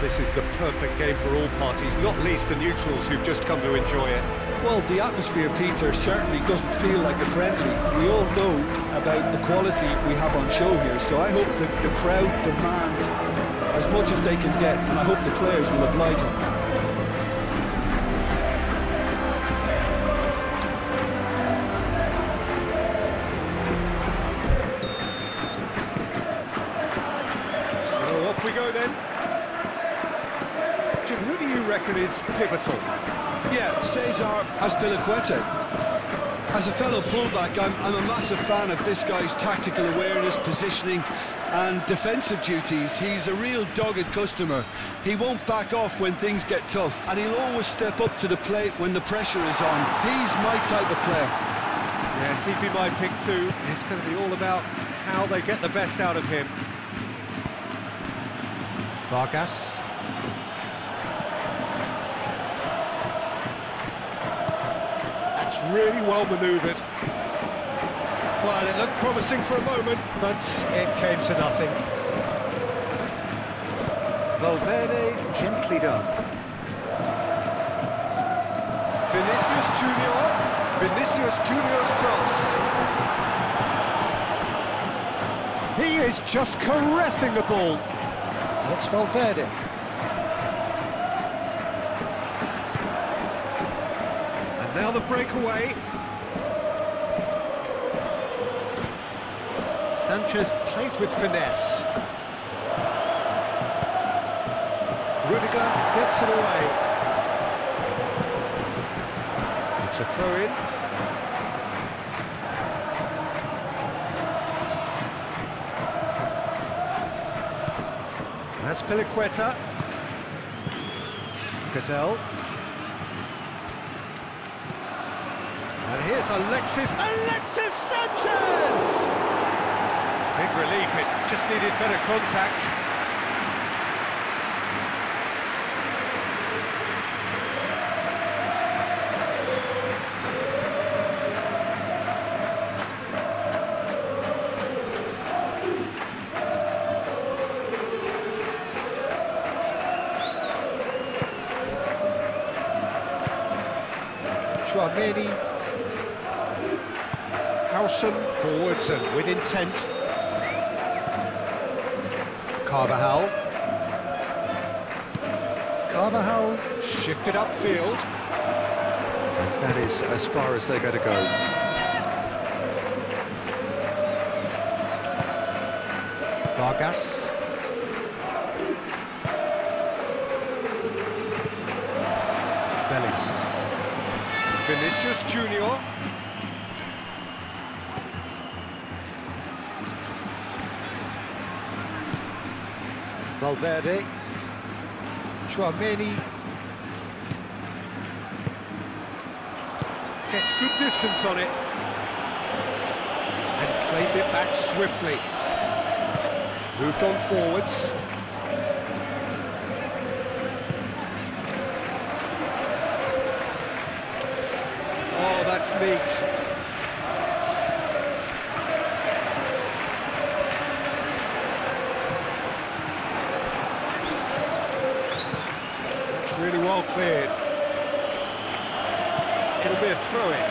this is the perfect game for all parties, not least the neutrals who've just come to enjoy it. Well, the atmosphere, Peter, certainly doesn't feel like a friendly. We all know about the quality we have on show here, so I hope that the crowd demand as much as they can get, and I hope the players will oblige on that. So off we go then. Jim, who do you reckon is pivotal? Yeah, Cesar Azpilicueta. As a fellow fullback, I'm a massive fan of this guy's tactical awareness, positioning and defensive duties. He's a real dogged customer. He won't back off when things get tough, and he'll always step up to the plate when the pressure is on. He's my type of player. Yes, he'd be my pick too. It's going to be all about how they get the best out of him. Vargas. Really well manoeuvred. Well, it looked promising for a moment, but it came to nothing. Valverde gently done. Vinicius Junior's cross. He is just caressing the ball. And it's Valverde. Now the breakaway. Sanchez played with finesse. Rudiger gets it away. It's a throw-in. That's Piliqueta. Cadell. And here's Alexis Sanchez! Big relief, it just needed better contact. Chouameni. Howson forwards and with intent. Carvajal shifted upfield. And that is as far as they're going to go. Vargas. Belly. Vinicius Junior. Valverde, Chouameni, gets good distance on it, and claimed it back swiftly. Moved on forwards. Oh, that's neat. Really well cleared. It'll be a throw-in.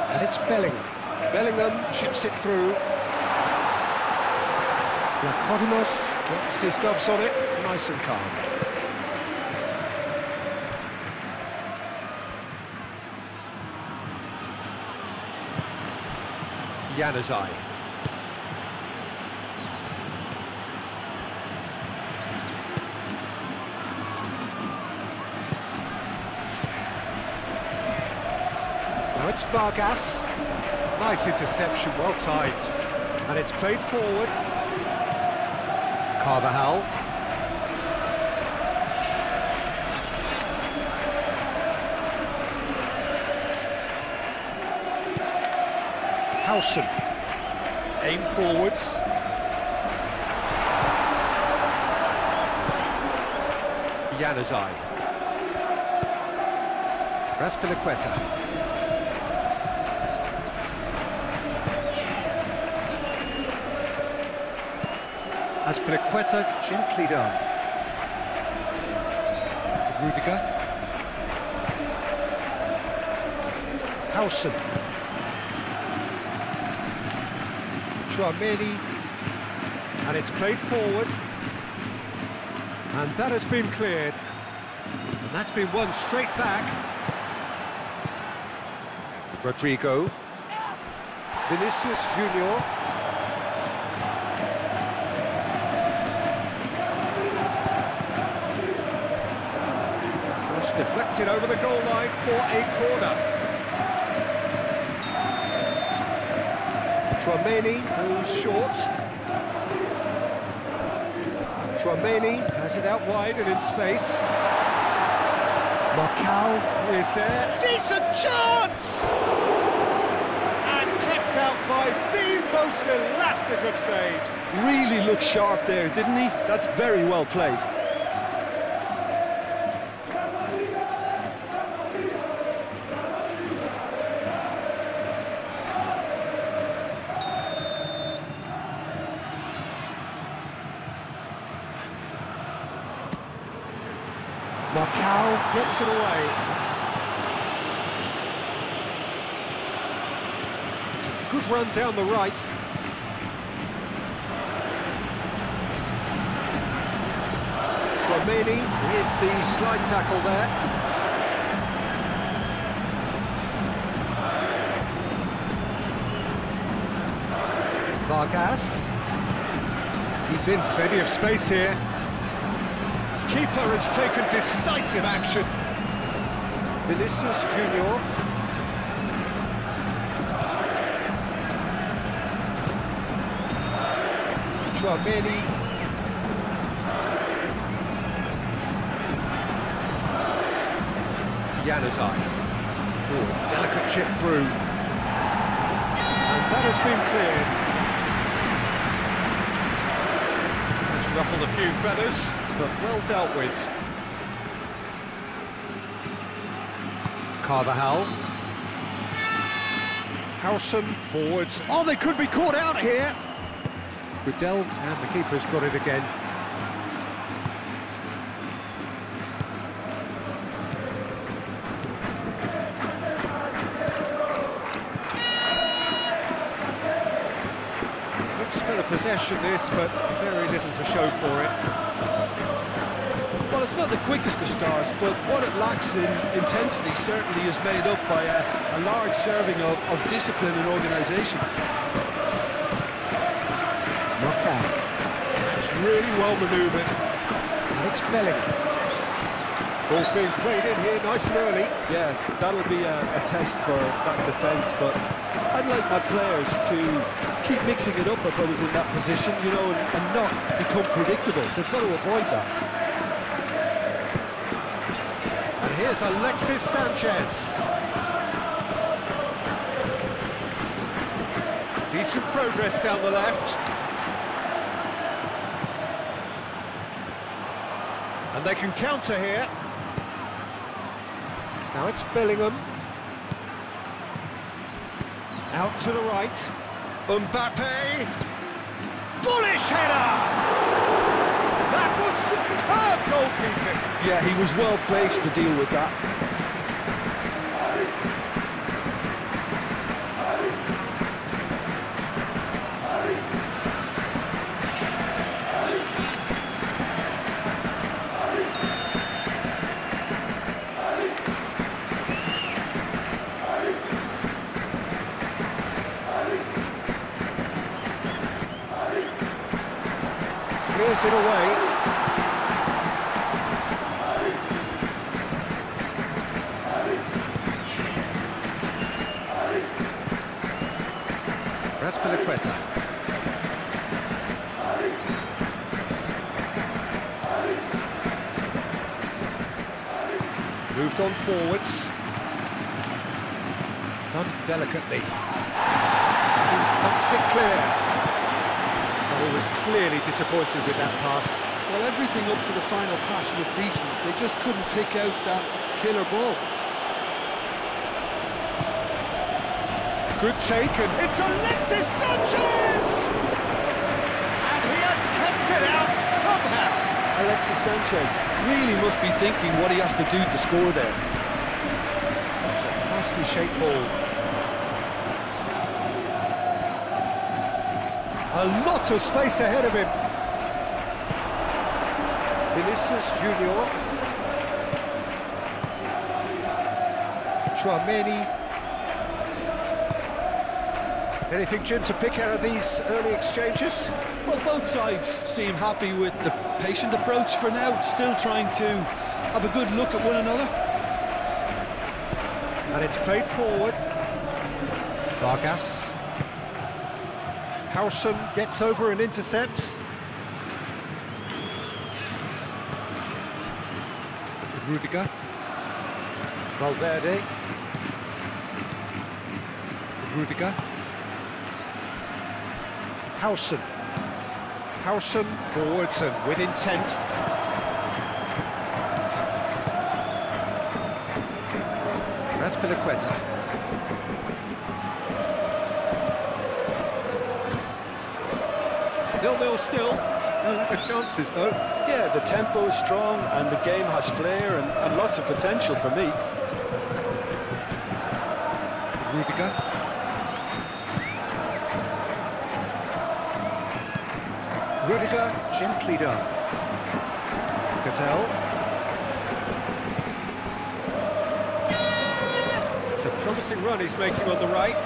And it's Bellingham. Bellingham chips it through. Vlachodimos gets his gloves on it, nice and calm. Januzaj. Now it's Vargas. Nice interception, well timed. And it's played forward. Carvajal. Howson, aim forwards. Januzaj. Azpilicueta. Azpilicueta, gently done. Rudiger. Howson. Chouameni. And it's played forward. And that has been cleared. And that's been won straight back. Rodrigo. Vinicius Junior. Cross deflected over the goal line for a corner. Chouameni goes short. Chouameni has it out wide and in space. Marcao is there. Decent chance! And kept out by the most elastic of saves. Really looked sharp there, didn't he? That's very well played. Marcao gets it away. It's a good run down the right. Chouameni with the slide tackle there. Vargas. He's in plenty of space here. Keeper has taken decisive action. Vinicius Junior. Chouameni. Januzaj. Oh, delicate chip through. And that has been cleared. It's ruffled a few feathers, but well dealt with. Carvajal. Howson forwards. Oh, they could be caught out here. Goodell, and the keeper's got it again. Good spell of possession this, but very little to show for it. Well, it's not the quickest of starts, but what it lacks in intensity certainly is made up by a large serving of discipline and organisation. Knockout. That's really well manoeuvred. And it's Bellingham. Ball's being played in here nice and early. Yeah, that'll be a test for that defence, but I'd like my players to keep mixing it up if I was in that position, you know, and not become predictable. They've got to avoid that. And here's Alexis Sanchez. Decent progress down the left. And they can counter here. Now it's Bellingham. Out to the right. Mbappe. Bullish header! That was superb goalkeeping. Yeah, he was well placed to deal with that. Clears it away. Azpilicueta. Moved on forwards. Done delicately. He thumps it clear. He was clearly disappointed with that pass. Well, everything up to the final pass looked decent. They just couldn't take out that killer ball. Good take, and it's Alexis Sanchez! And he has kept it out somehow. Alexis Sanchez really must be thinking what he has to do to score there. It's a nicely shaped ball. A lot of space ahead of him. Vinicius Junior. Chouameni. Anything, Jim, to pick out of these early exchanges? Well, both sides seem happy with the patient approach for now, still trying to have a good look at one another. And it's played forward. Vargas. Howson gets over and intercepts. Rudiger. Valverde. Rudiger. Howson. Howson forwards and with intent. Azpilicueta. 0-0 still. No lack of chances though. Yeah, the tempo is strong and the game has flair and lots of potential for me. Rudiger. Rudiger, gently done. Cattell. It's a promising run he's making on the right.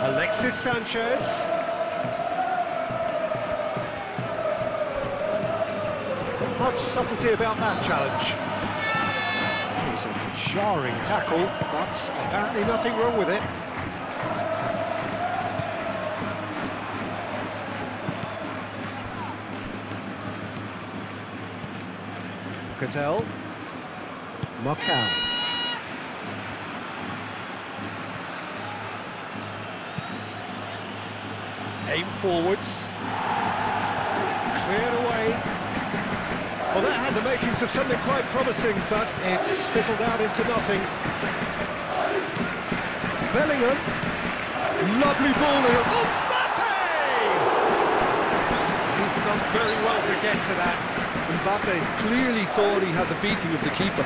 Alexis Sanchez. Not much subtlety about that challenge. It's a jarring tackle, but apparently nothing wrong with it. Cattell. Macau. Aim forwards. Cleared away. Well, that had the makings of something quite promising, but it's fizzled out into nothing. Bellingham. Lovely ball here. Mbappe! He's done very well to get to that. Mbappe clearly thought he had the beating of the keeper.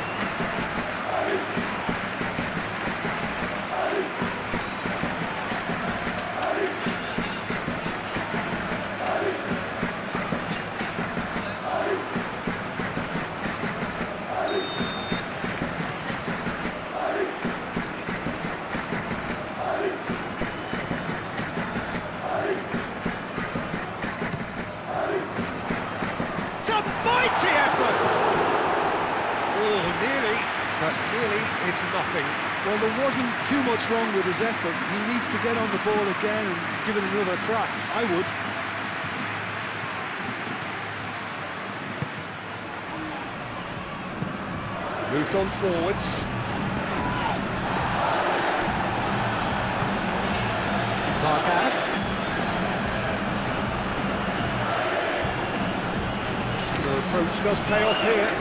Mighty effort! Oh, nearly, but nearly is nothing. Well, there wasn't too much wrong with his effort. He needs to get on the ball again and give it another crack. I would. Moved on forwards. Vargas. The approach does pay off here.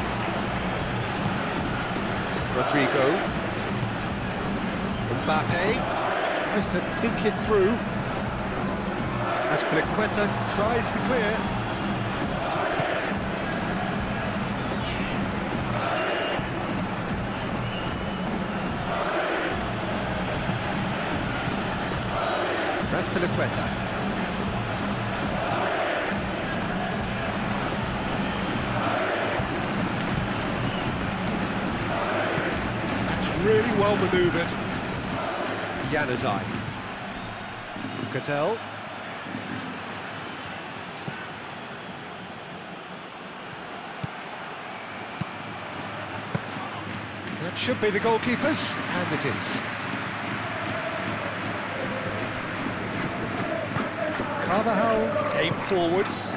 Rodrigo. Mbappe tries to dink it through. Azpilicueta tries to clear. Azpilicueta. Really well manoeuvred. Januzaj. Cattell. That should be the goalkeepers, and it is. Carvajal, aim forwards.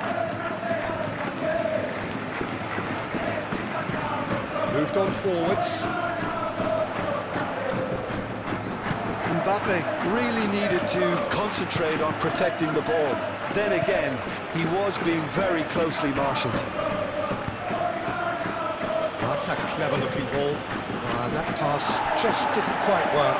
Moved on forwards. Mbappe really needed to concentrate on protecting the ball. Then again, he was being very closely marshalled. That's a clever-looking ball. That pass just didn't quite work.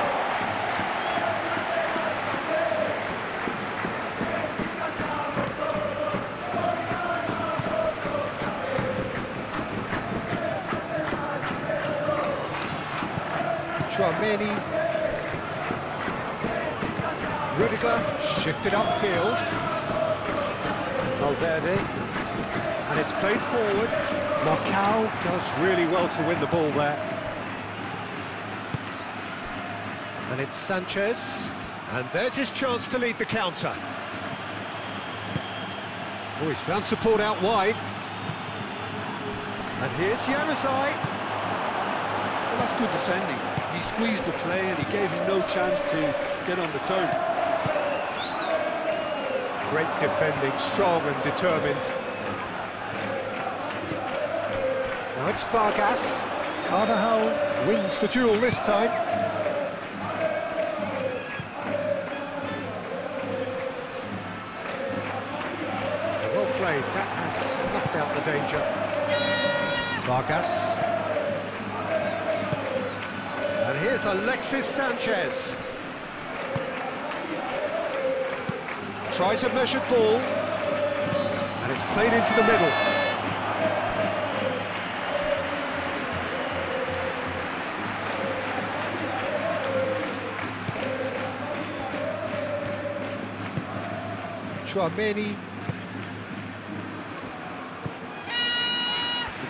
Tchouaméni. Rudiger shifted upfield. Valverde. And it's played forward. Marcao does really well to win the ball there. And it's Sanchez. And there's his chance to lead the counter. Oh, he's found support out wide. And here's Januzaj. Well, that's good defending. He squeezed the play and he gave him no chance to get on the turn. Great defending, strong and determined. Now it's Vargas. Carvajal wins the duel this time. Well played, that has snuffed out the danger. Vargas. And here's Alexis Sanchez. Tries a measured ball. And it's played into the middle. Tchouaméni.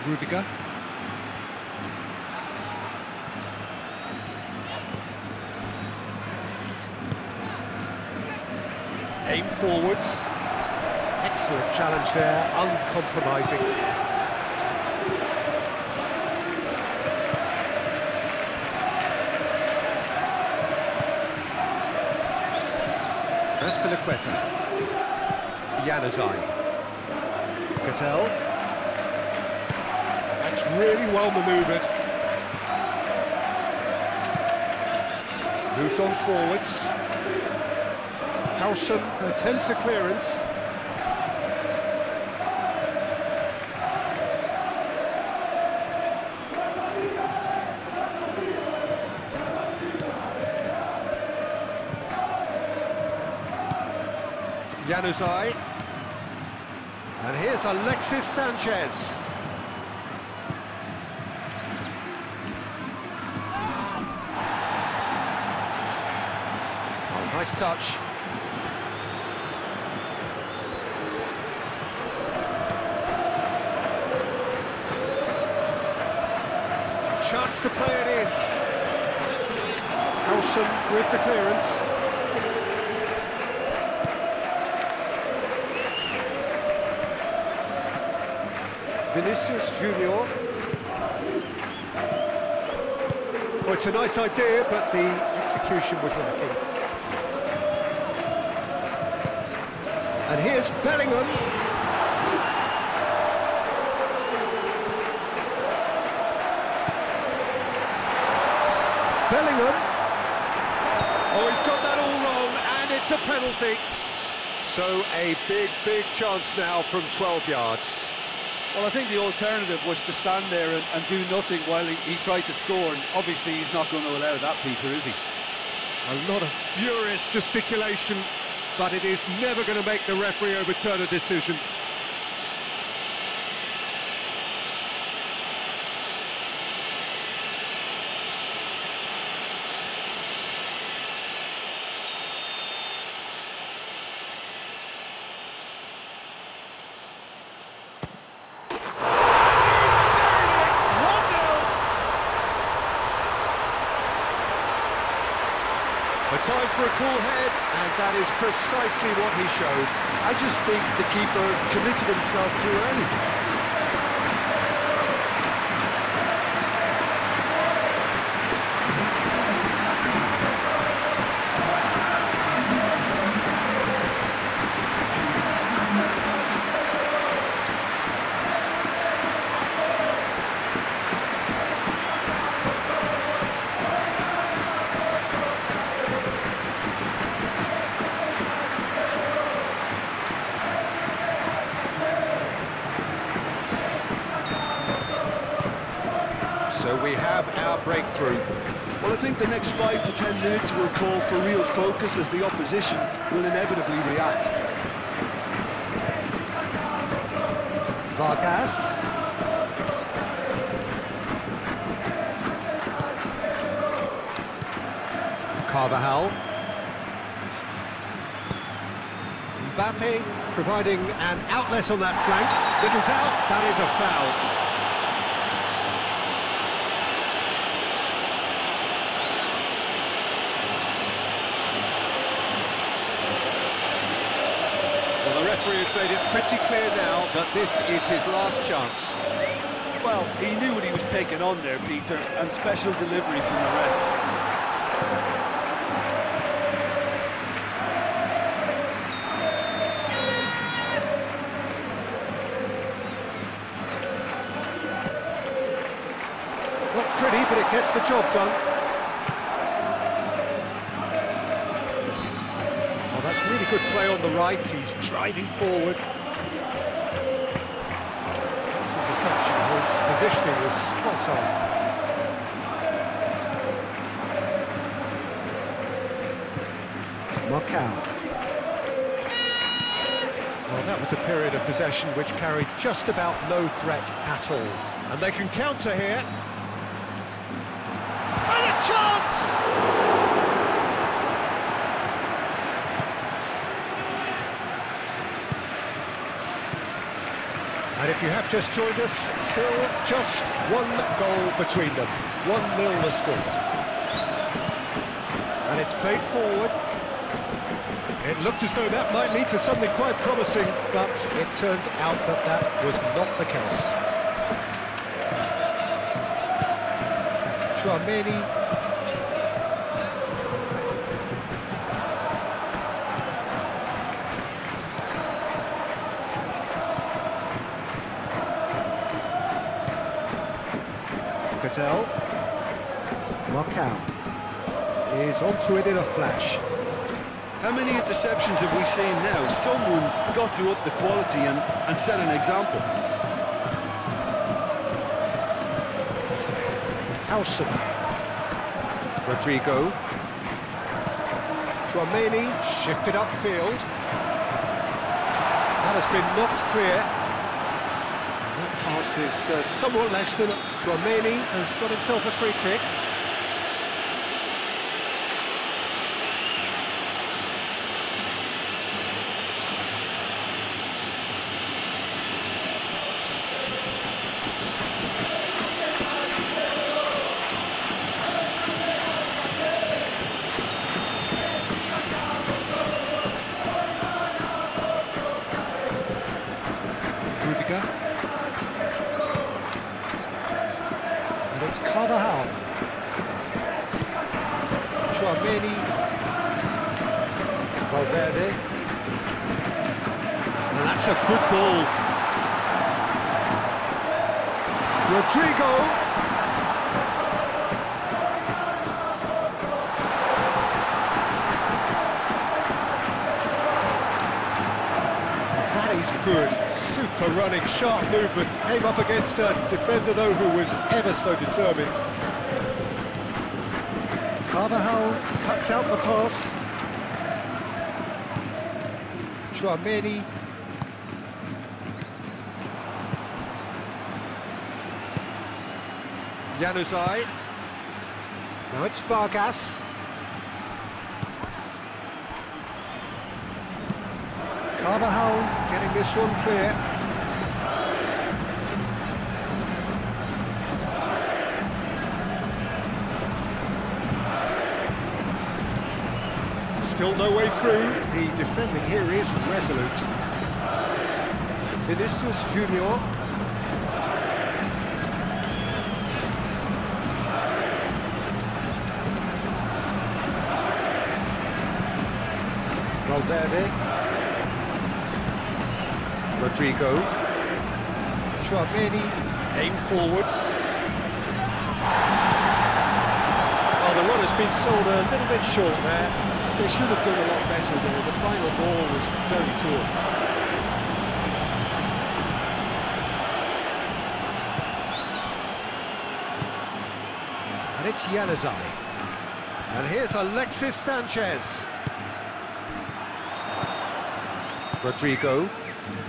Rudiger. Aim forwards. Excellent challenge there, uncompromising. Azpilicueta. Januzaj. Cattell. That's really well manoeuvred. Moved on forwards. Howson attempts a clearance. Januzaj. And here's Alexis Sanchez. Oh, nice touch. Chance to play it in. Howson with the clearance. Vinicius Junior. Well, it's a nice idea, but the execution was lacking. And here's Bellingham. Bellingham. Oh, he's got that all wrong, and it's a penalty. So a big chance now from 12 yards. Well, I think the alternative was to stand there and do nothing while he tried to score, and obviously he's not going to allow that, Peter, is he? A lot of furious gesticulation, but it is never going to make the referee overturn a decision. A time for a cool head, and that is precisely what he showed. I just think the keeper committed himself too early. So we have our breakthrough. Well, I think the next 5 to 10 minutes will call for real focus as the opposition will inevitably react. Vargas. Carvajal. Mbappe providing an outlet on that flank. Little doubt, that is a foul. Well, the referee has made it pretty clear now that this is his last chance. Well, he knew what he was taking on there, Peter, and special delivery from the ref. Not pretty, but it gets the job done. Oh, that's really good play on the right. He's driving forward. This interception, his positioning was spot on. Marcao. Well, that was a period of possession which carried just about no threat at all. And they can counter here. And a chance! And if you have just joined us, still just one goal between them. 1-0 the score. And it's played forward. It looked as though that might lead to something quite promising, but it turned out that that was not the case. Tchouaméni. Cattell. Marcao is onto it in a flash. How many interceptions have we seen now? Someone's got to up the quality and set an example. Howson. Rodrigo. Tchouaméni shifted upfield. That has been knocked clear. That pass is somewhat less than... Tchouaméni has got himself a free kick. And it's Carvajal. Tchouaméni. Valverde. And that's a good ball. Rodrigo. That is good. Super running, sharp movement. Came up against a defender, though, who was ever so determined. Carvajal cuts out the pass. Tchouaméni. Januzaj. Now it's Vargas. Carvajal getting this one clear. Still no way through. The defending here is resolute. Vinicius Junior. Valverde. Rodrigo. Tchouaméni. Aim forwards. Oh, the run has been sold a little bit short there. They should have done a lot better there. The final ball was very poor. And it's Januzaj. And here's Alexis Sanchez. Rodrigo.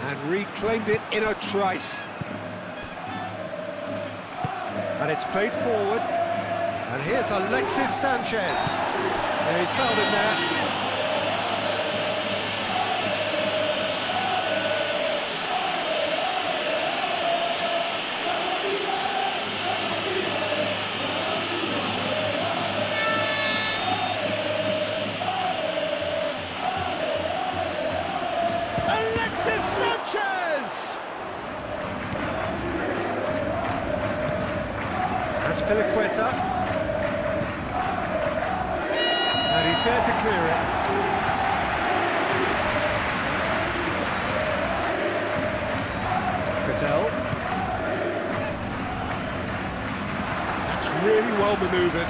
And reclaimed it in a trice. And it's played forward. And here's Alexis Sanchez. Yeah, he's fouled him there. Sanchez! That's Piliqueta. And he's there to clear it. Cadell. That's really well manoeuvred.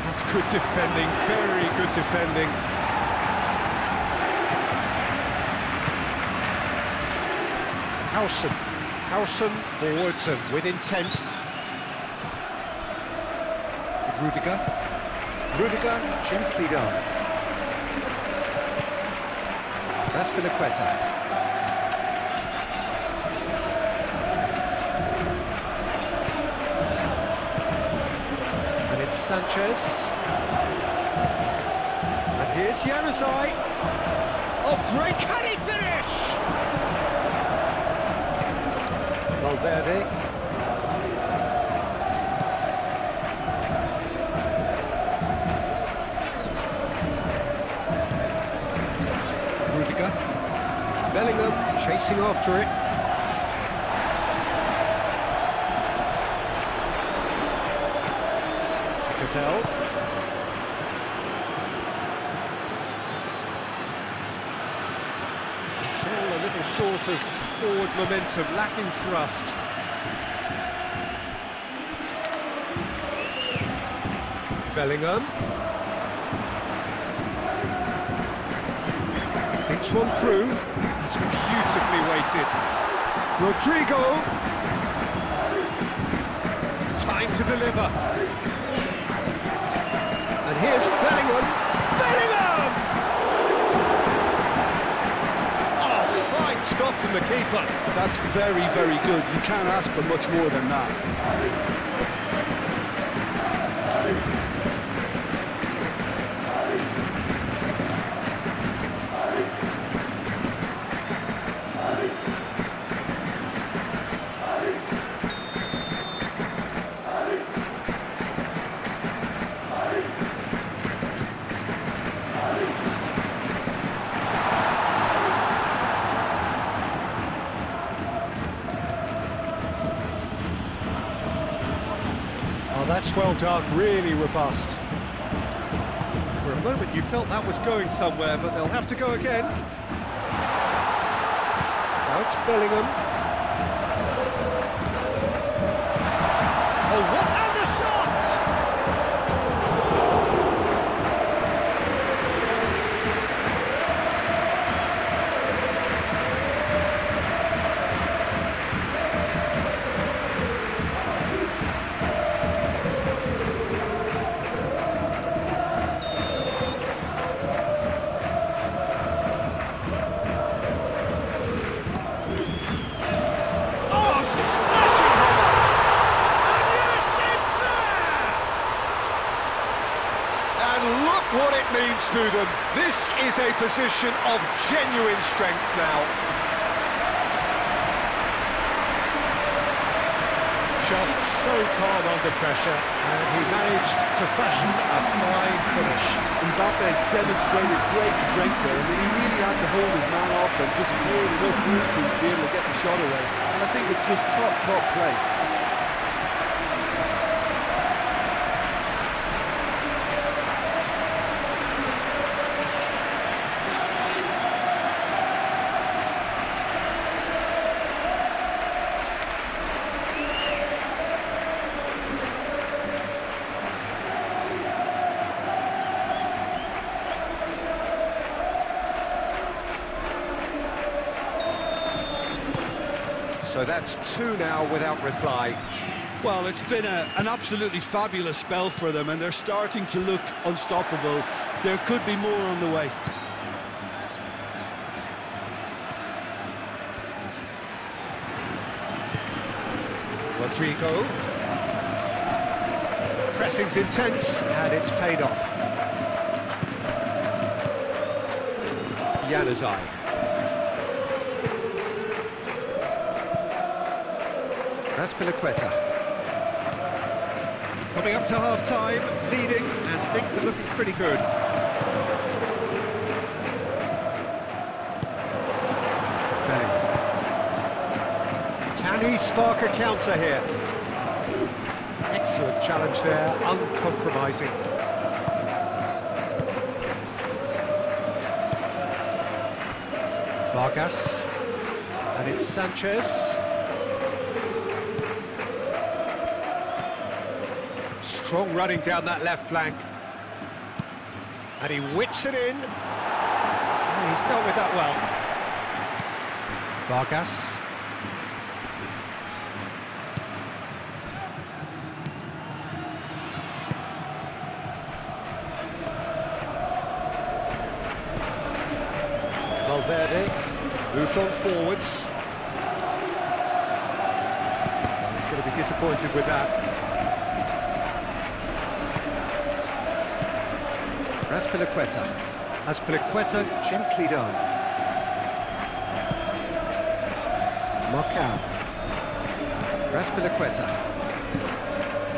That's good defending, very good defending. Howson forwards and with intent. Rudiger gently down. That's Piliqueta. And it's Sanchez. And here's Januzaj. Oh, great, can he finish? Valverde. Rudiger. Bellingham chasing after it. Cadell. It's all a little short of forward momentum, lacking thrust. Bellingham. Thinks one through. That's beautifully weighted. Rodrigo. Time to deliver. And here's Bellingham. Bellingham! Stop from the keeper. That's very, very good. You can't ask for much more than that. Oh, that's well done, really robust. For a moment you felt that was going somewhere, but they'll have to go again. Now it's Bellingham. Oh, what? And the shot! What it means to them. This is a position of genuine strength now. Just so calm under pressure, and he managed to fashion a fine finish. Mbappe demonstrated great strength there. I mean, he really had to hold his man off and just cleared enough room for him to be able to get the shot away. And I think it's just top play. So that's two now without reply. Well, it's been an absolutely fabulous spell for them, and they're starting to look unstoppable. There could be more on the way. Rodrigo. Pressing's intense, and it's paid off. Januzaj. Azpilicueta. Coming up to half-time, leading, and things are looking pretty good. Can he spark a counter here? Excellent challenge there, uncompromising. Vargas, and it's Sanchez. Strong running down that left flank. And he whips it in. Oh, he's dealt with that well. Vargas. Valverde moved on forwards. He's going to be disappointed with that. Azpilicueta gently done. Marcao. Azpilicueta.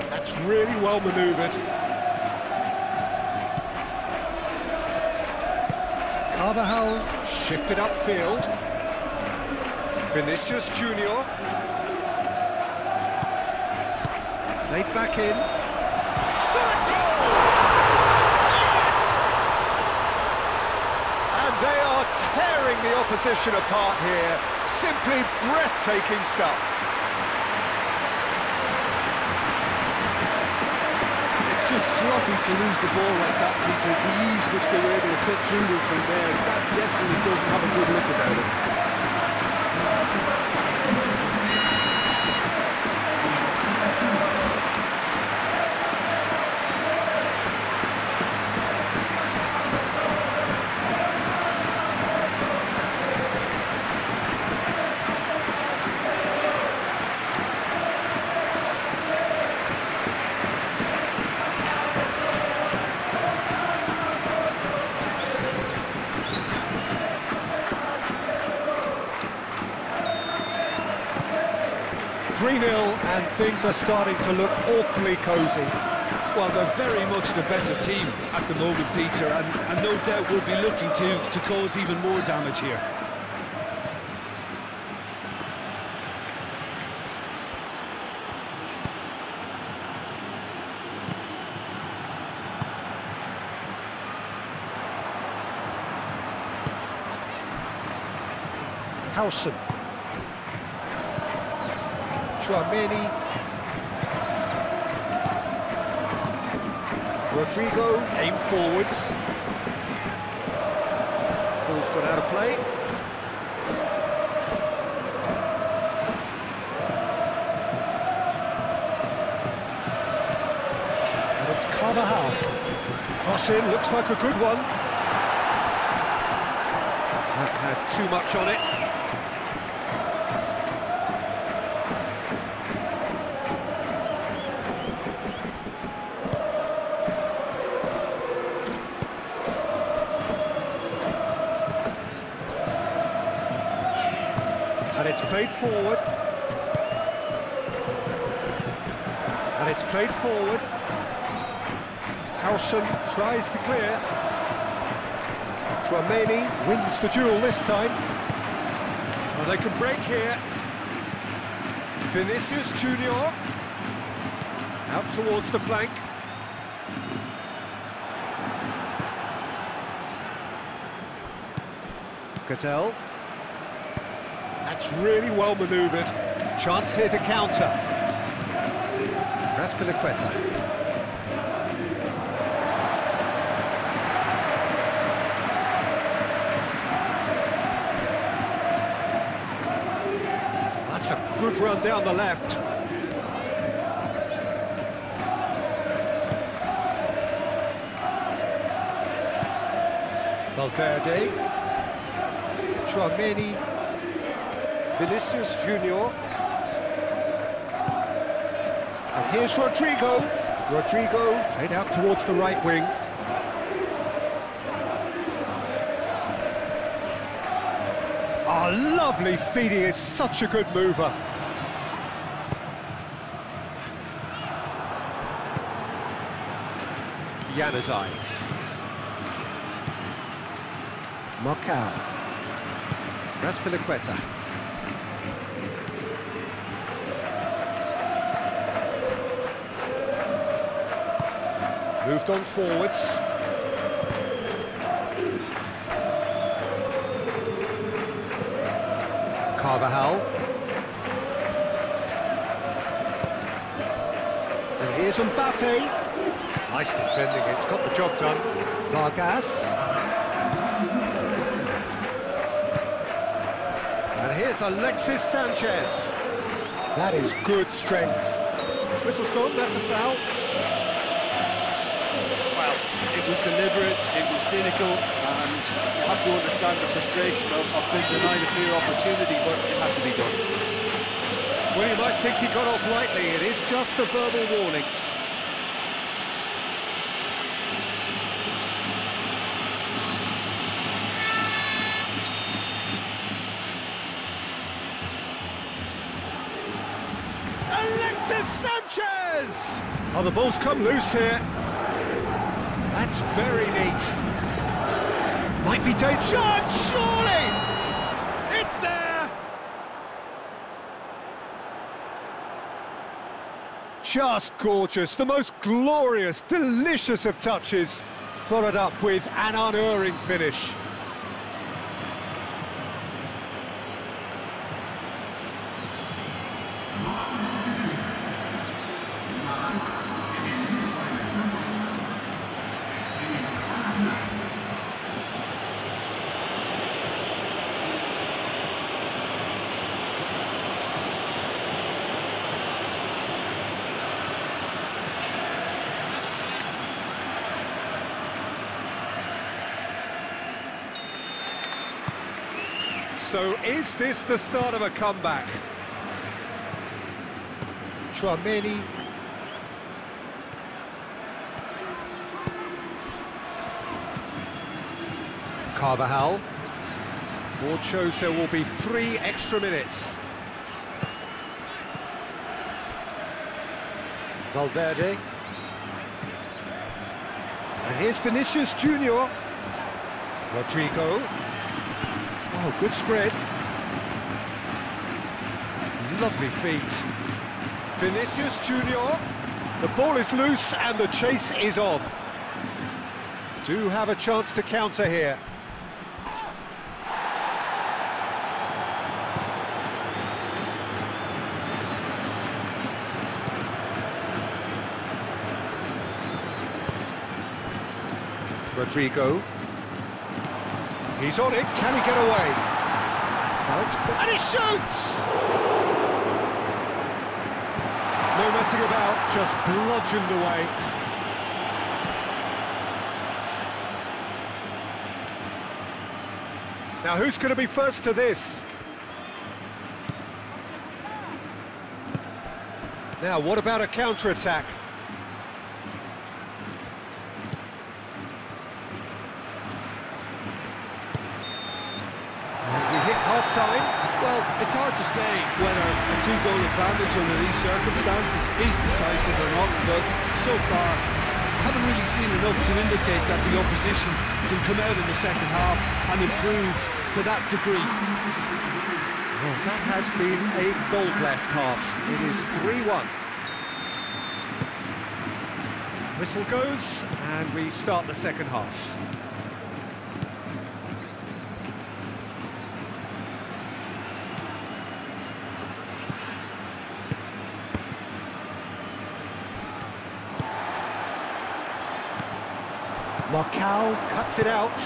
That's really well manoeuvred. Carvajal shifted upfield. Vinicius Junior. Played back in. Shot goal! Yes! And they are tearing the opposition apart here. Simply breathtaking stuff. It's just sloppy to lose the ball like that, Peter. The ease which they were able to cut through them from there, that definitely doesn't have a good look about it. 3-0 and things are starting to look awfully cosy. Well, they're very much the better team at the moment, Peter, and no doubt will be looking to cause even more damage here. Howson. Tchouaméni. Rodrigo, aim forwards. Ball's gone out of play. And it's Carvajal. Cross in, looks like a good one. That had too much on it. And it's played forward. And it's played forward. Howson tries to clear. Tchouaméni wins the duel this time. Well, they can break here. Vinicius Junior. Out towards the flank. Cattell. That's really well manoeuvred. Chance here to counter. Azpilicueta. That's a good run down the left. Valverde. Tchouaméni. Vinicius Junior. And here's Rodrigo. Rodrigo played out towards the right wing. Oh, lovely feed, he is such a good mover. Januzaj. Marcao. Raspilicueta. Moved on forwards. Carvajal. And here's Mbappe. Nice defending, it's got the job done. Vargas. And here's Alexis Sanchez. That is good strength. Whistle's gone, that's a foul. Well, it was deliberate, it was cynical, and you have to understand the frustration of being denied a clear opportunity, but it had to be done. Well, you might think he got off lightly, it is just a verbal warning. Alexis Sanchez! Oh, the ball's come loose here. That's very neat. Might be taken. Shot, surely! It's there! Just gorgeous, the most glorious, delicious of touches, followed up with an unerring finish. So is this the start of a comeback? Tchouaméni. Carvajal. Board shows there will be 3 extra minutes. Valverde. And here's Vinicius Junior. Rodrigo. Oh, good spread. Lovely feet. Vinicius Junior. The ball is loose and the chase is on. Do have a chance to counter here. Rodrigo. He's on it, can he get away? Now it's... and he shoots! No messing about, just bludgeoned away. Now who's going to be first to this? Now what about a counter-attack? Half-time. Well, it's hard to say whether a 2-goal advantage under these circumstances is decisive or not, but so far I haven't really seen enough to indicate that the opposition can come out in the second half and improve to that degree. Well, that has been a goal-blessed half. It is 3-1. Whistle goes, and we start the second half. Marcao cuts it out.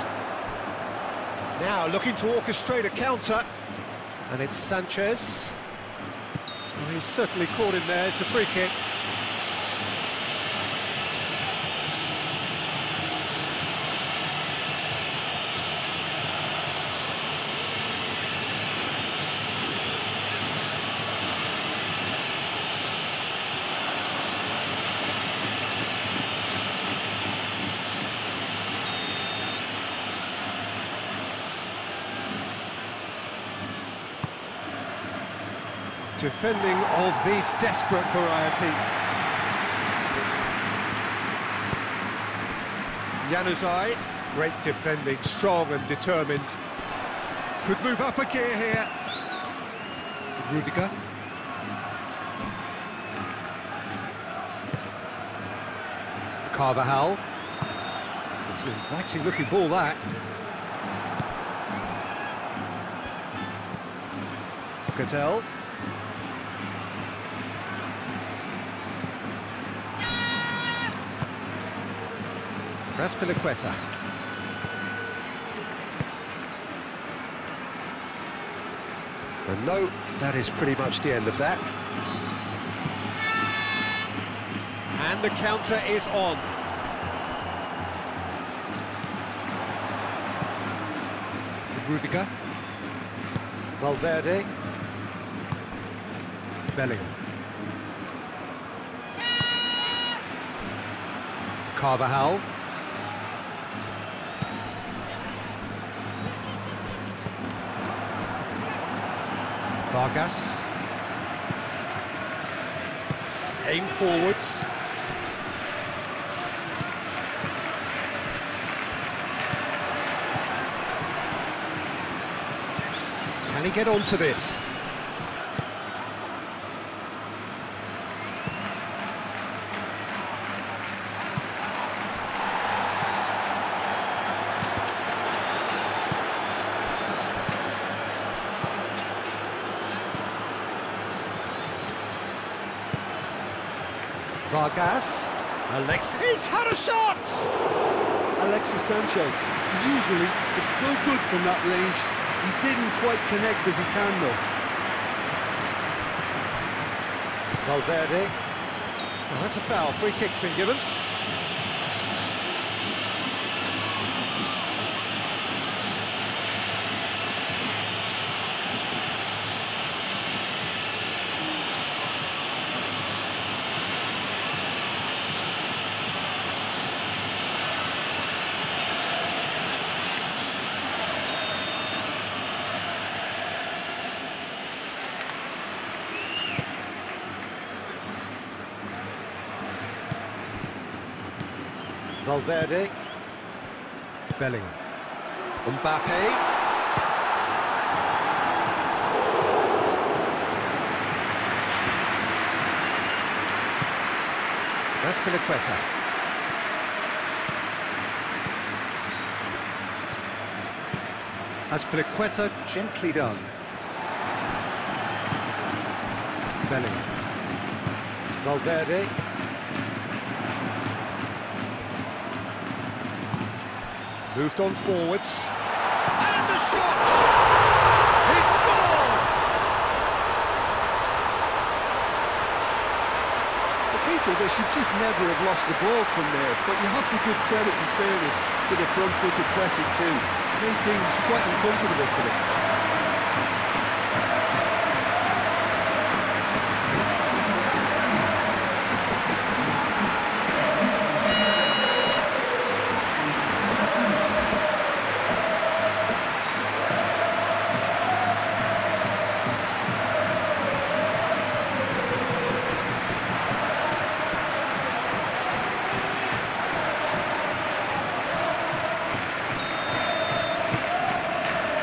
Now looking to orchestrate a counter. And it's Sanchez. Oh, he's certainly caught him there. It's a free kick. Defending of the desperate variety. Januzaj, great defending, strong and determined. Could move up a gear here. Rudiger. Carvajal. It's an inviting looking ball, that. Cattell. Raspilicueta. And no, that is pretty much the end of that. And the counter is on. Rudiger. Valverde. Bellingham. Carvajal. Vargas. Aim forwards. Can he get onto this? Vargas. Alexis had a shot! Alexis Sanchez usually is so good from that range. He didn't quite connect as he can, though. Valverde. Oh, that's a foul. Free kick's been given. Valverde. Bellingham. Mbappe. Raspilicueta. Raspilicueta gently done. Bellingham. Valverde. Moved on forwards. And the shot! He scored! But Peter, they should just never have lost the ball from there, but you have to give credit and fairness to the front-footed pressing too. Made things quite uncomfortable for them.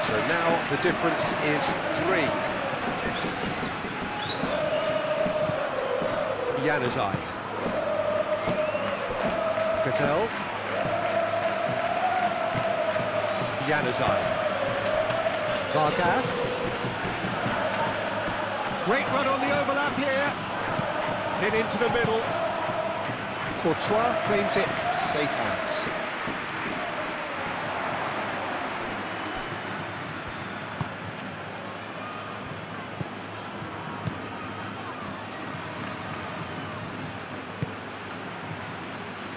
So now the difference is 3. Januzaj. Cattell. Januzaj. Vargas. Great run on the overlap here. Hit into the middle. Courtois claims it, safe hands.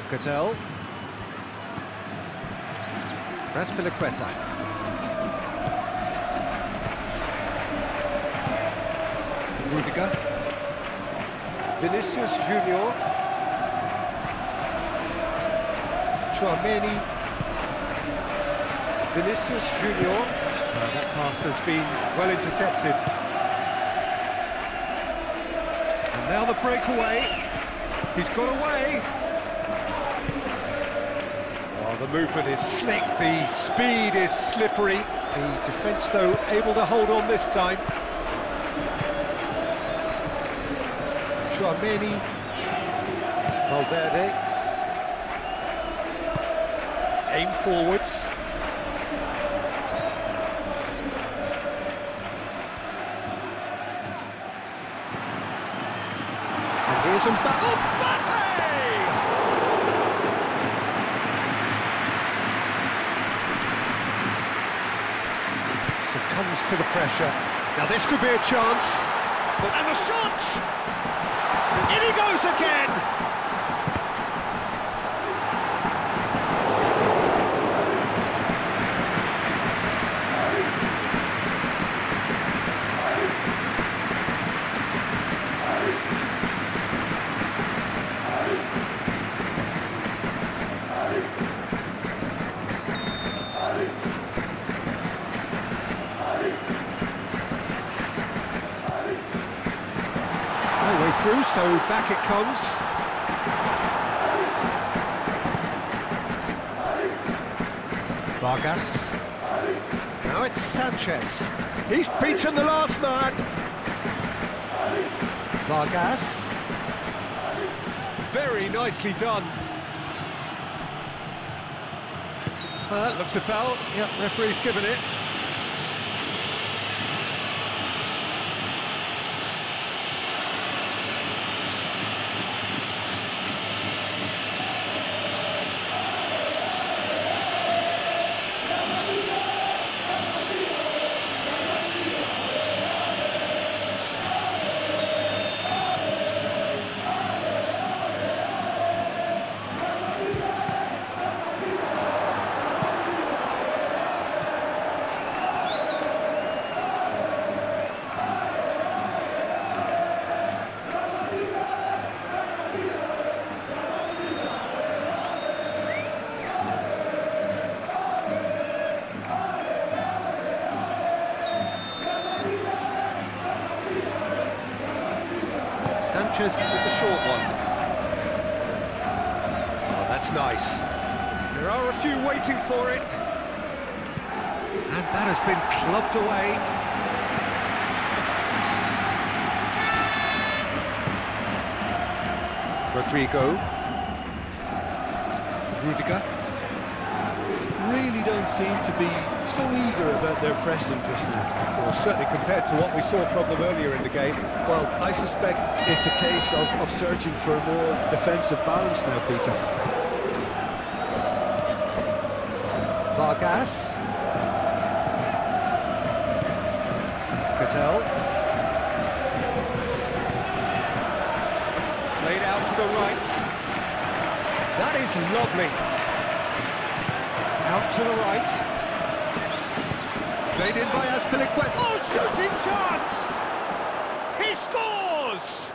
Cattell. Raspilicueta. Rudiger. Vinicius Junior. Chouameni. Vinicius Junior. That pass has been well intercepted. Now the breakaway. He's got away. Oh, the movement is slick, the speed is slippery. The defence, though, able to hold on this time. Chouameni. Valverde. Aim forwards. And here's Mbappe! Succumbs to the pressure. Now this could be a chance. And the shot! In he goes again! Through, so back it comes. Vargas. Now it's Sanchez. He's beaten the last man. Vargas. Very nicely done. That looks a foul. Yep, referee's given it. Sanchez with the short one. Oh, that's nice. There are a few waiting for it. And that has been clubbed away. Rodrigo. Rudiger. Really don't seem to be so eager about their pressing just now. Well, certainly compared to what we saw from them earlier in the game. Well, I suspect it's a case of searching for a more defensive balance now, Peter. Vargas. Cattell. Played out to the right. That is lovely. Out to the right. Played in by Azpilicueta. Oh, shooting chance! He scores!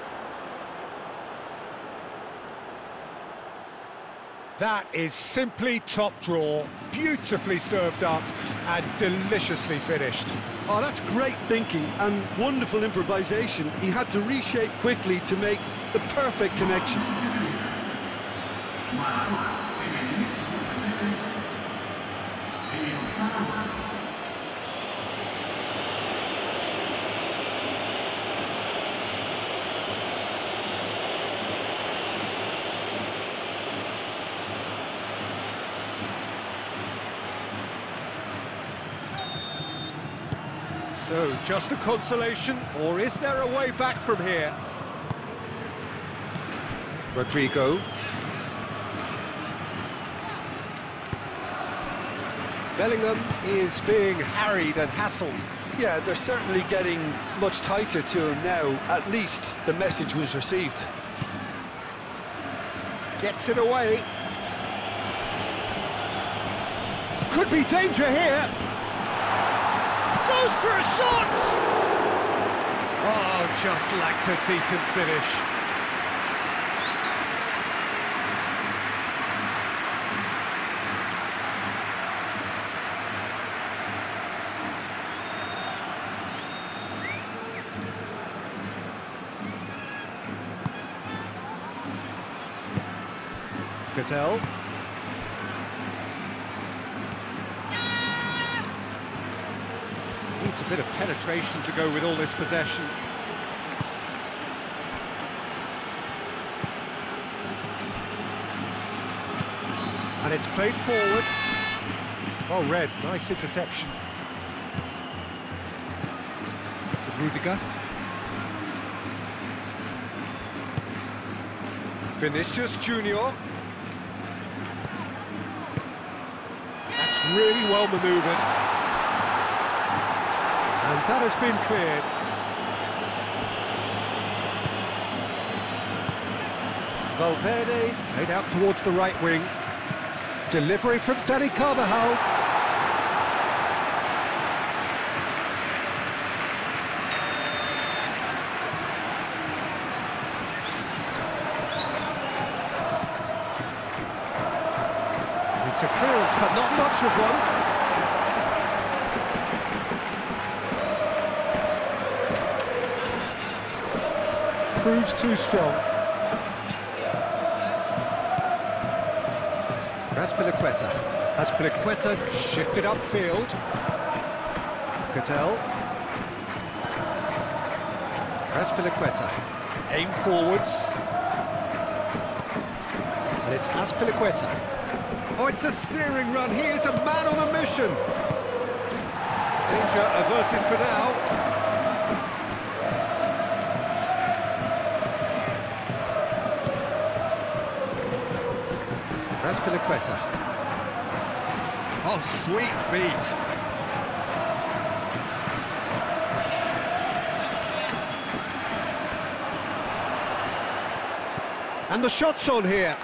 That is simply top draw. Beautifully served up and deliciously finished. Oh, that's great thinking and wonderful improvisation. He had to reshape quickly to make the perfect connection. So, just a consolation, or is there a way back from here? Rodrigo. Bellingham is being harried and hassled. Yeah, they're certainly getting much tighter to him now. At least the message was received. Gets it away. Could be danger here. Goes for a shot! Oh, just lacked a decent finish. Cattell. Needs a bit of penetration to go with all this possession. And it's played forward. Well read, nice interception. Rudiger. Vinicius Junior. That's really well manoeuvred. And that has been cleared. Valverde played out towards the right wing. Delivery from Dani Carvajal. It's a clearance, but not much of one. Proves too strong. Azpilicueta shifted upfield. Cattell. Azpilicueta aim forwards. And it's Azpilicueta. Oh, it's a searing run. He is a man on a mission. Danger averted for now. Azpilicueta. Oh, sweet feet. And the shot's on here.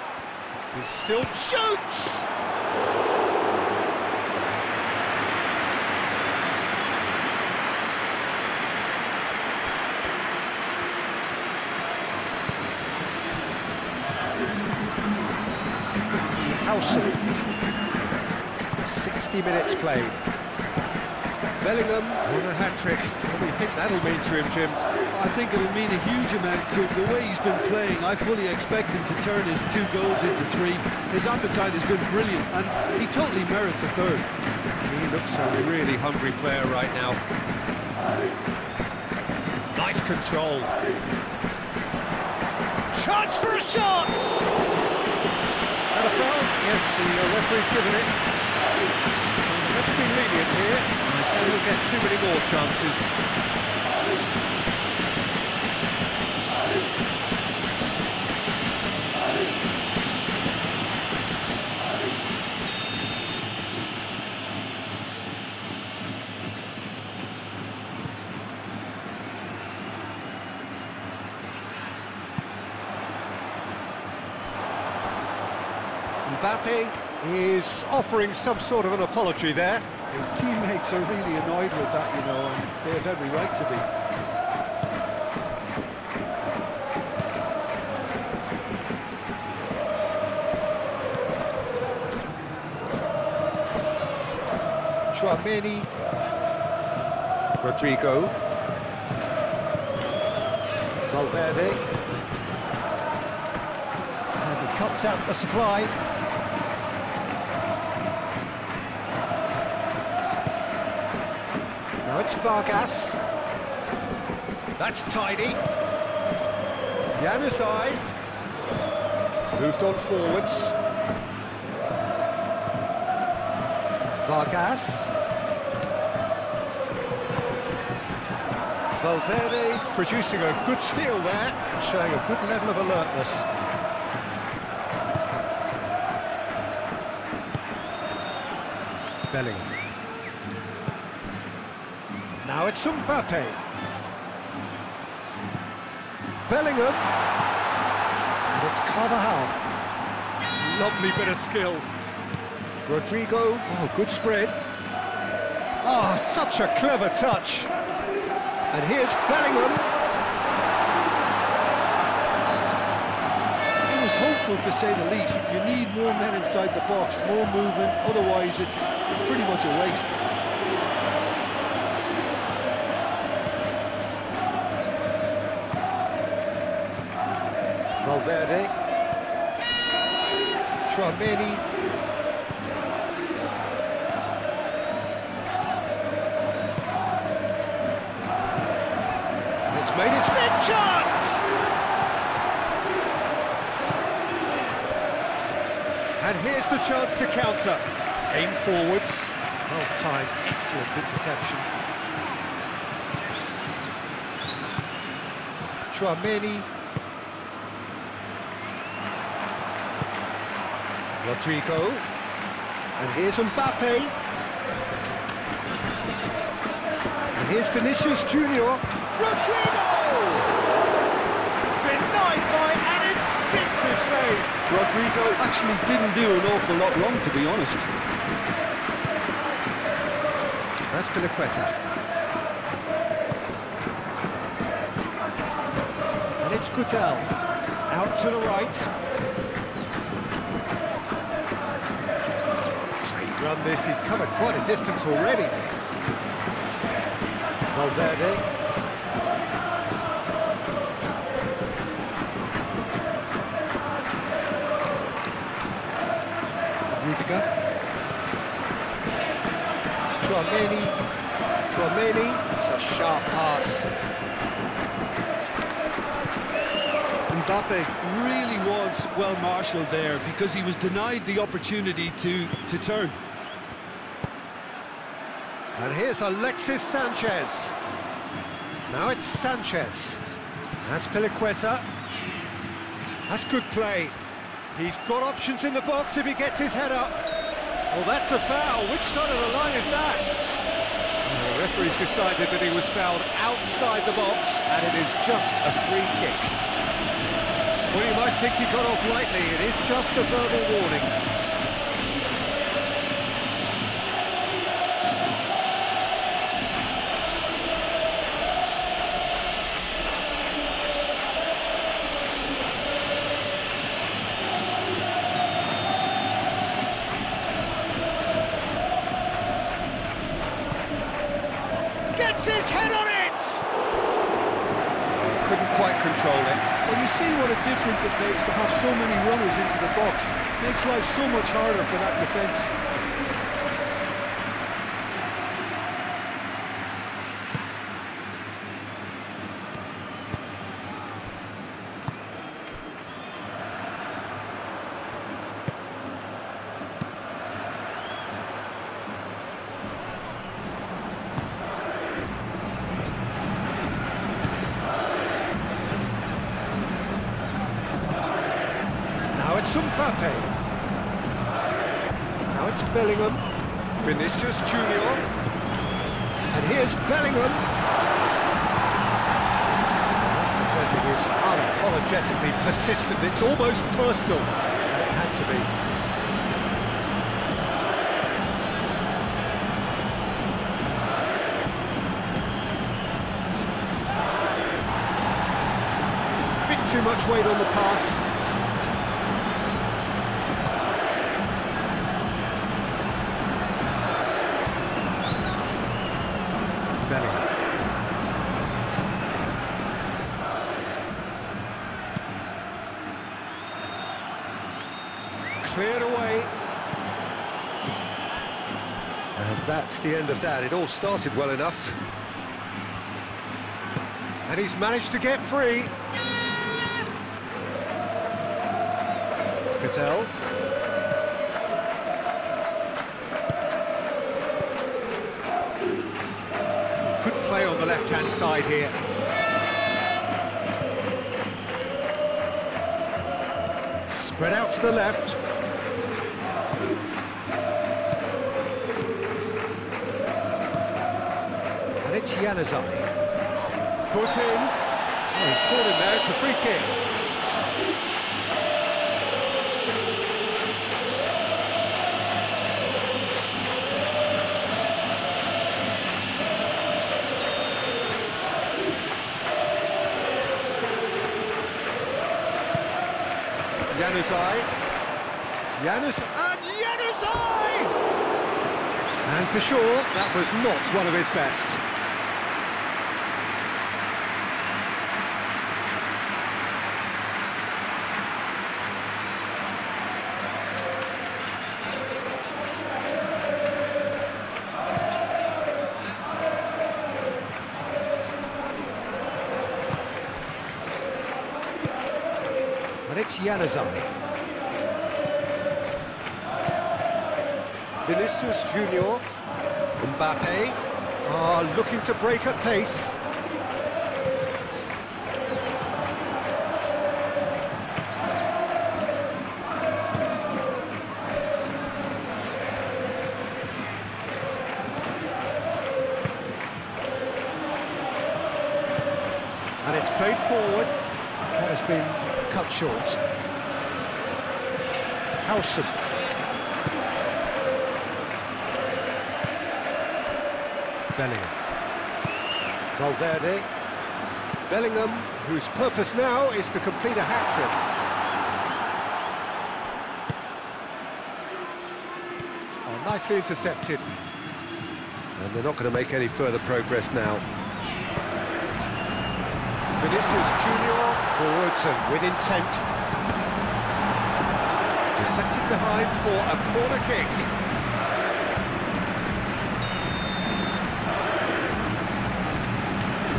He still shoots. Howson. 60 minutes played. Bellingham on a hat-trick. What do you think that'll mean to him, Jim? I think it'll mean a huge amount to him. The way he's been playing, I fully expect him to turn his 2 goals into 3. His appetite has been brilliant, and he totally merits a 3rd. He looks a really hungry player right now. Nice control. Chance for a shot! And a foul? Yes, the referee's given it. Let's be lenient here. And we'll get too many more chances. Mbappe is offering some sort of an apology there. His teammates are really annoyed with that, you know, and they have every right to be. Chouameni. Rodrigo. Valverde. And he cuts out the supply. Now it's Vargas. That's tidy. Januzaj. Moved on forwards. Vargas. Valverde producing a good steal there, showing a good level of alertness. Bellingham. Now it's Mbappe. Bellingham. And it's Carvajal. Lovely bit of skill. Rodrigo. Oh, good spread. Oh, such a clever touch. And here's Bellingham. He was hopeful, to say the least. You need more men inside the box, more movement, otherwise it's pretty much a waste. Valverde. Tchouaméni. And it's made its big chance! And here's the chance to counter. Aim forwards. Well timed, excellent interception. Tchouaméni. Rodrigo. And here's Mbappe. And here's Vinicius Junior. Rodrigo! Denied by an instinctive save. Rodrigo actually didn't do an awful lot wrong, to be honest. That's Piliqueta. And it's Coutel. Out to the right. Great run this, he's covered quite a distance already. Valverde. Rudiger. Tchouaméni, it's a sharp pass. Mbappe really was well marshalled there because he was denied the opportunity to turn. And here's Alexis Sanchez. Now it's Sanchez. That's Piliqueta. That's good play. He's got options in the box if he gets his head up. Well, that's a foul. Which side of the line is that? Well, the referee's decided that he was fouled outside the box, and it is just a free kick. Well, you might think he got off lightly. It is just a verbal warning. Gets his head on it! Couldn't quite control it. Well, you see what a difference it makes to have so many runners into the box. Makes life so much harder for that defence. Now it's Mbappe. Now it's Bellingham. Vinicius Junior. And here's Bellingham. That defending is unapologetically persistent. It's almost personal. And it had to be. Bit too much weight on the pass. Bellingham. Cleared away. And that's the end of that. It all started well enough. And he's managed to get free. Coutel. Good play on the left-hand side here. Spread out to the left. And it's Januzaj. Foot in. Oh, he's caught him there, it's a free kick. Januzaj! And for sure, that was not one of his best. It's Januzaj. Vinicius Junior. Mbappe. Looking to break at pace. And it's played forward. That has been cut short. Howson. Bellingham. Valverde. Bellingham, whose purpose now is to complete a hat-trick. Nicely intercepted. And they're not going to make any further progress now. Vinicius Junior, forwards and with intent. Deflected behind for a corner kick.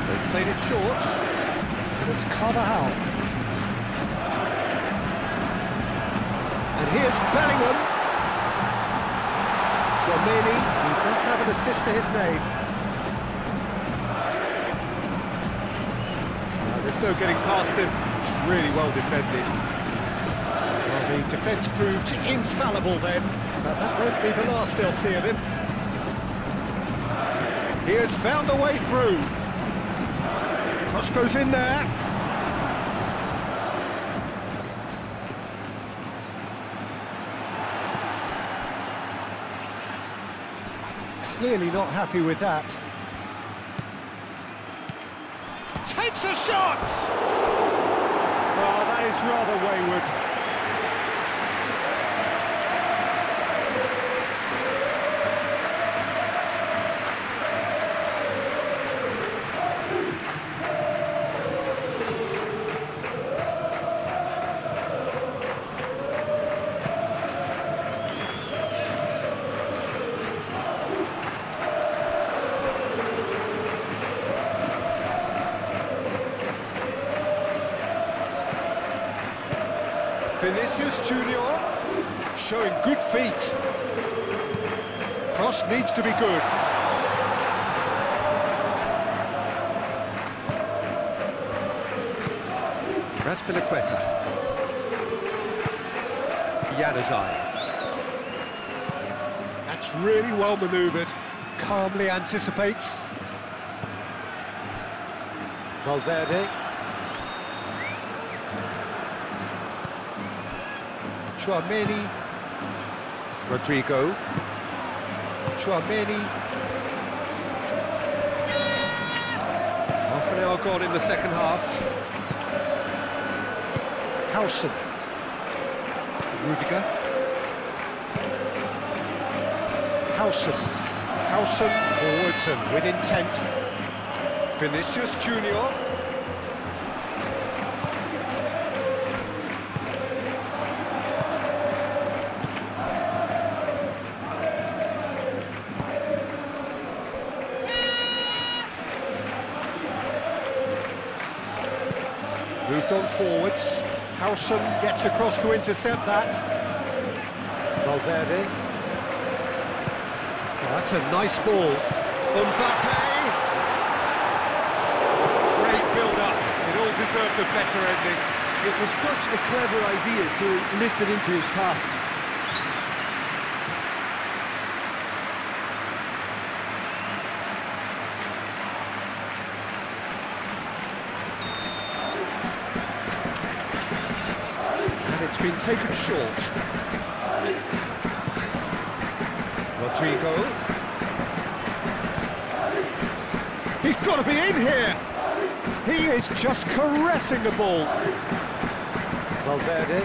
They've played it short, and it's Carvajal. And here's Bellingham. Tchouaméni, who does have an assist to his name. There's no getting past him. It's really well defended. Well, the defence proved infallible then, but that won't be the last they'll see of him. He has found a way through. Cross goes in there. Clearly not happy with that. Takes a shot! Well, that is rather wayward. Vinicius Junior showing good feet. Cross needs to be good. Piliqueta. Januzaj. That's really well manoeuvred. Calmly anticipates. Valverde. Tchouaméni. Rodrigo. Tchouaméni. Half an hour gone in the second half. Howson. Rudiger. Howson. Howson forwards and with intent. Vinicius Junior. Moved on forwards. Howson gets across to intercept that. Valverde. Oh, that's a nice ball. Mbappe! Great build-up. It all deserved a better ending. It was such a clever idea to lift it into his path. It's been taken short. Rodrigo. He's got to be in here. He is just caressing the ball. Valverde.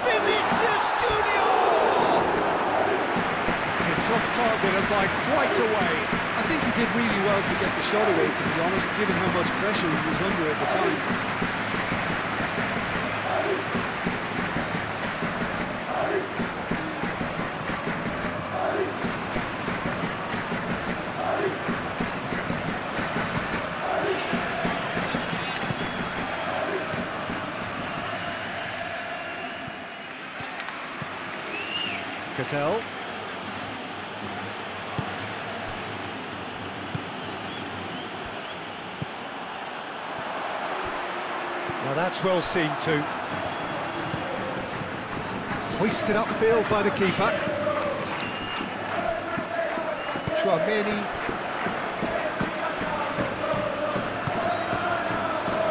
Vinicius Junior! It's off target and by quite a way. I think he did really well to get the shot away, to be honest, given how much pressure he was under at the time. Cattell. Now that's well seen too. Hoisted upfield by the keeper. Chouameni.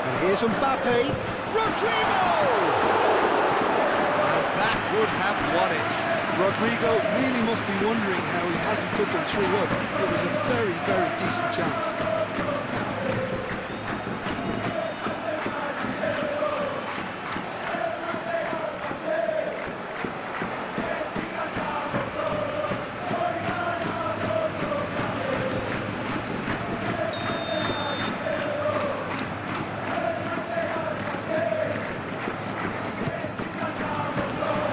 And here's Mbappe. Rodrigo! And that would have won it. Rodrigo really must be wondering how he hasn't put them 3-up. It was a very, very decent chance.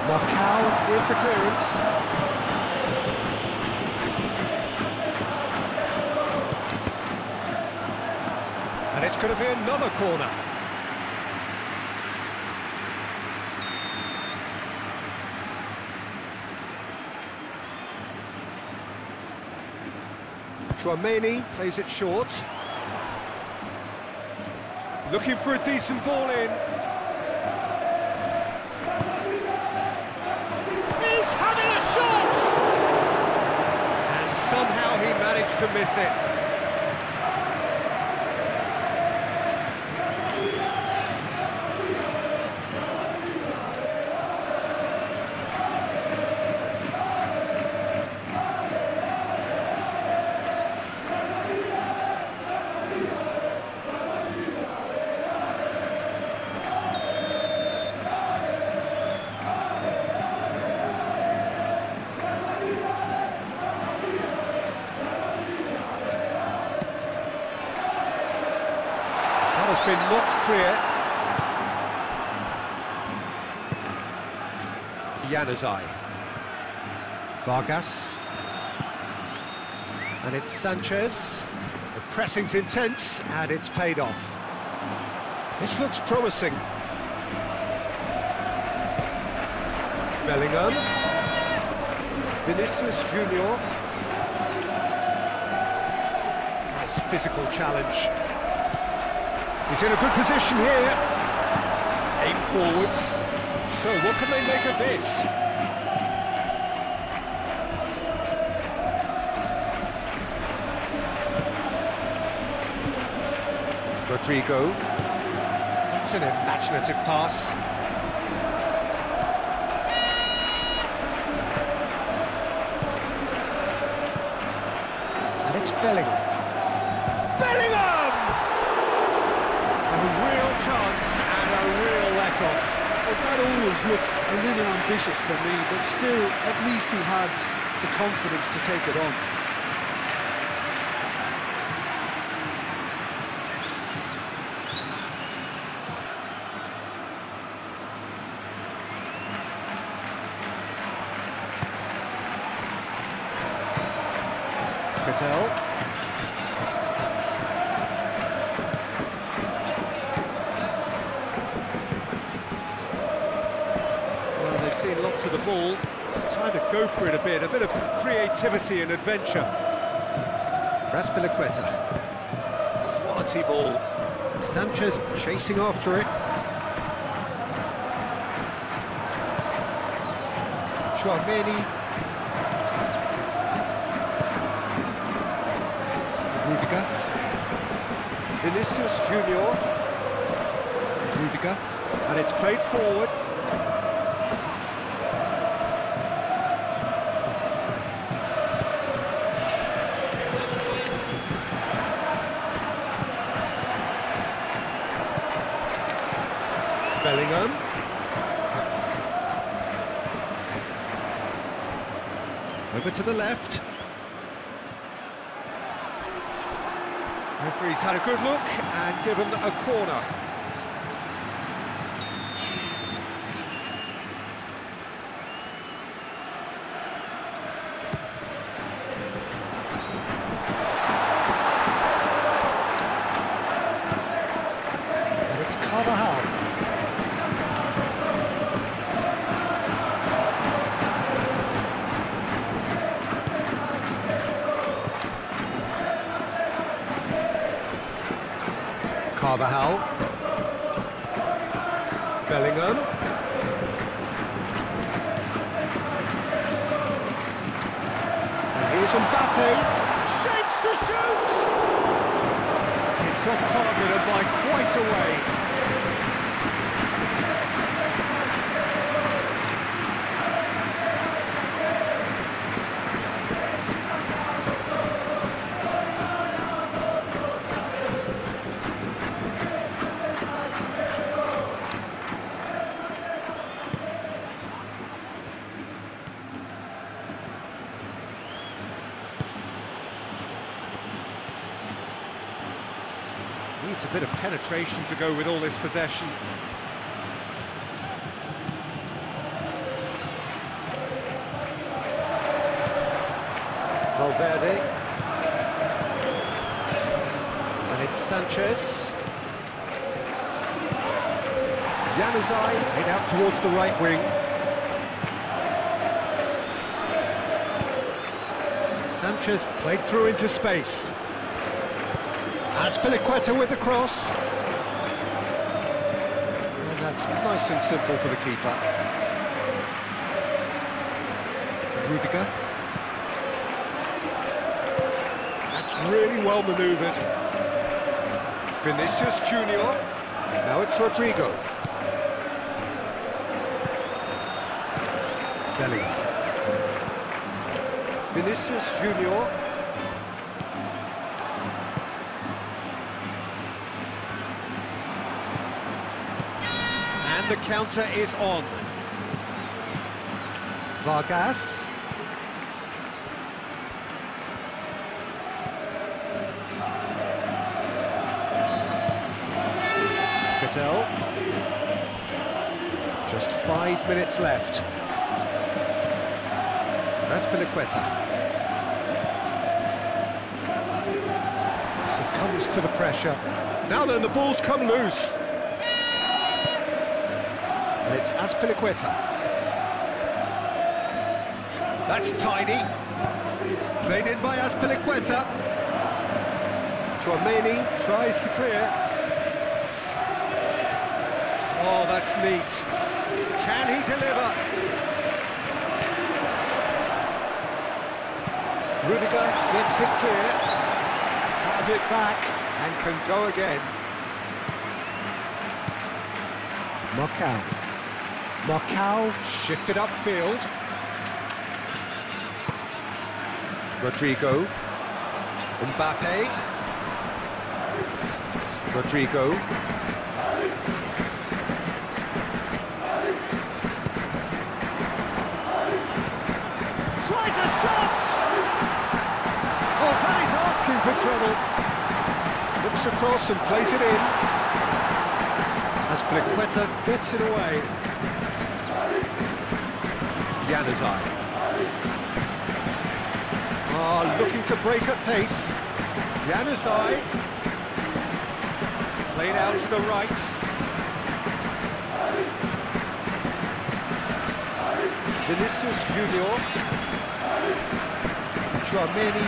Marcal with the clearance. And it's going to be another corner. Chouameni plays it short. Looking for a decent ball in. Somehow he managed to miss it. Has been knocked clear. Januzaj. Vargas. And it's Sanchez. The pressing's intense, and it's paid off. This looks promising. Bellingham. Vinicius Junior. Nice physical challenge. He's in a good position here. Aim forwards. So what can they make of this? Rodrigo. That's an imaginative pass. And it's Bellingham. Chance and a real let-off. Well, that always looked a little ambitious for me, but still, at least he had the confidence to take it on. Cattell. Seeing lots of the ball, time to go for it a bit of creativity and adventure. Raspilicueta, quality ball. Sanchez chasing after it. Chouameni. Rudiger. Vinicius Junior. Rudiger, and it's played forward. Bellingham. Over to the left. Referee's had a good look and given a corner. And it's Carvajal. Carvajal. Bellingham. And here's Mbappe. Shapes to shoot! It's off target and by quite a way. Needs a bit of penetration to go with all this possession. Valverde. And it's Sanchez. Januzaj head out towards the right wing. Sanchez played through into space. Azpilicueta with the cross. And that's nice and simple for the keeper. Rudiger. That's really well manoeuvred. Vinicius Junior. Now it's Rodrigo. Bellingham. Vinicius Junior. The counter is on. Vargas. Cattell. Just 5 minutes left. Azpilicueta. Succumbs to the pressure. Now then, the ball's come loose. And it's Azpilicueta. That's tidy. Played in by Azpilicueta. Tchouaméni tries to clear. Oh, that's neat. Can he deliver? Rudiger gets it clear. Have it back and can go again. Marcao. Marcao shifted upfield. Rodrigo. Mbappe. Rodrigo. Tries a shot! Oh, that is asking for trouble. Looks across and plays it in. Azpilicueta gets it away. Januzaj. Looking to break at pace. Januzaj. Played out to the right. Vinicius Junior. Tchouaméni.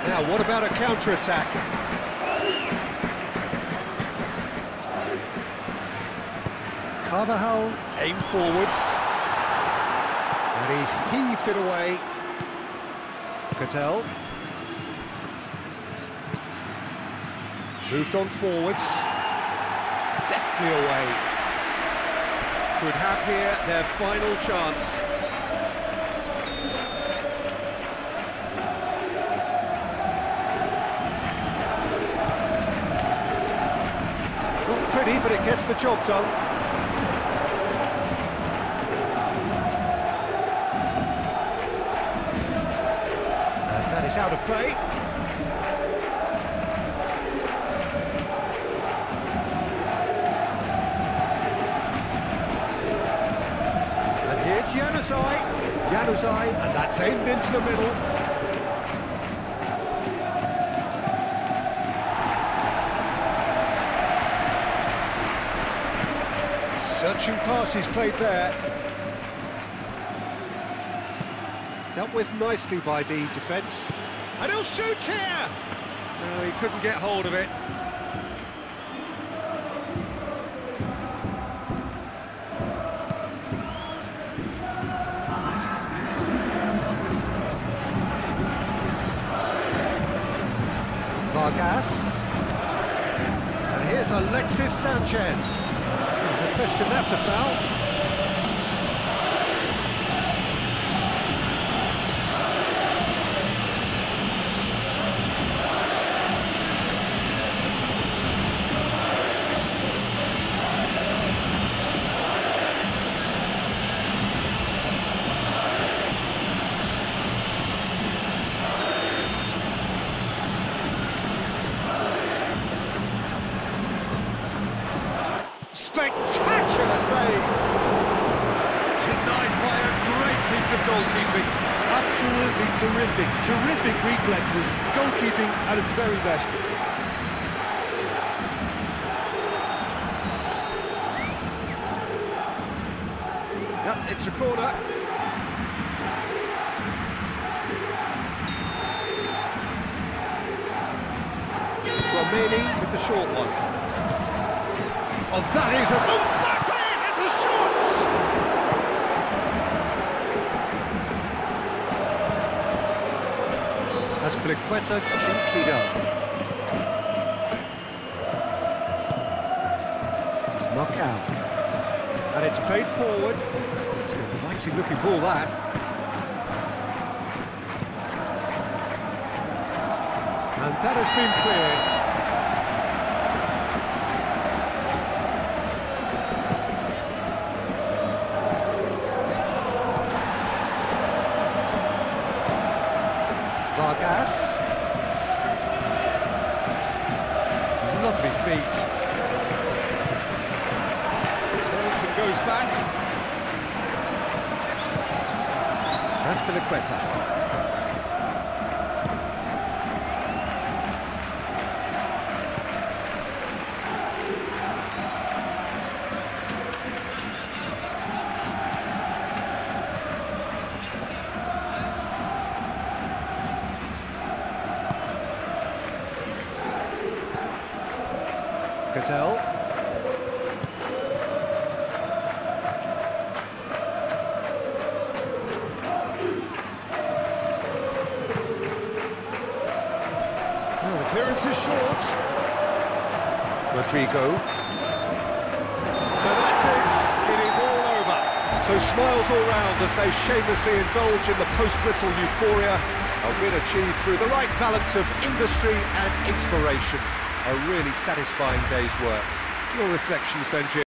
Now, what about a counter-attack? Carvajal aimed forwards. And he's heaved it away. Cattell. Moved on forwards. Deftly away. Could have here their final chance. Not pretty, but it gets the job done. And that is out of play. It's Januzaj, and that's aimed into the middle. Searching passes played there. Dealt with nicely by the defence. And he'll shoot here! No, he couldn't get hold of it. Vargas. And here's Alexis Sanchez. No question, that's a foul. Spectacular save! Denied by a great piece of goalkeeping. Absolutely terrific, terrific reflexes, goalkeeping at its very best. Yep, it's a corner. Romani with the short one. Oh, that is a... Oh, Mbappe has a shot! As Piliqueta gently down. Marcao. And it's played forward. It's an inviting looking ball, that. And that has been cleared. Vargas. Lovely feet. Turns and goes back. That's Piliqueta. Cattell. Oh, the clearance is short. Rodrigo. So that's it. It is all over. So smiles all round as they shamelessly indulge in the post-whistle euphoria. A win achieved through the right balance of industry and inspiration. A really satisfying day's work. Your reflections then, Jim?